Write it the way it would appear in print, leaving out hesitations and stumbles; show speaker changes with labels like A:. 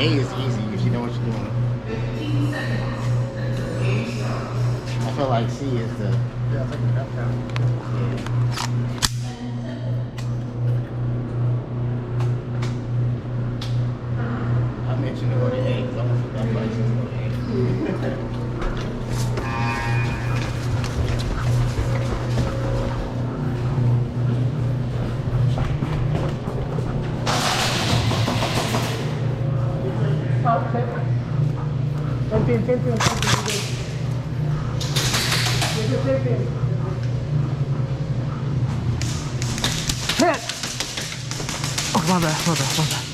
A: A is easy if you know what you're doing. I feel like C is the...
B: Yeah, I think we got that.
A: I mentioned to go to A because I want to forget places to go to A.
B: Same thing. Hit! Oh, my bad.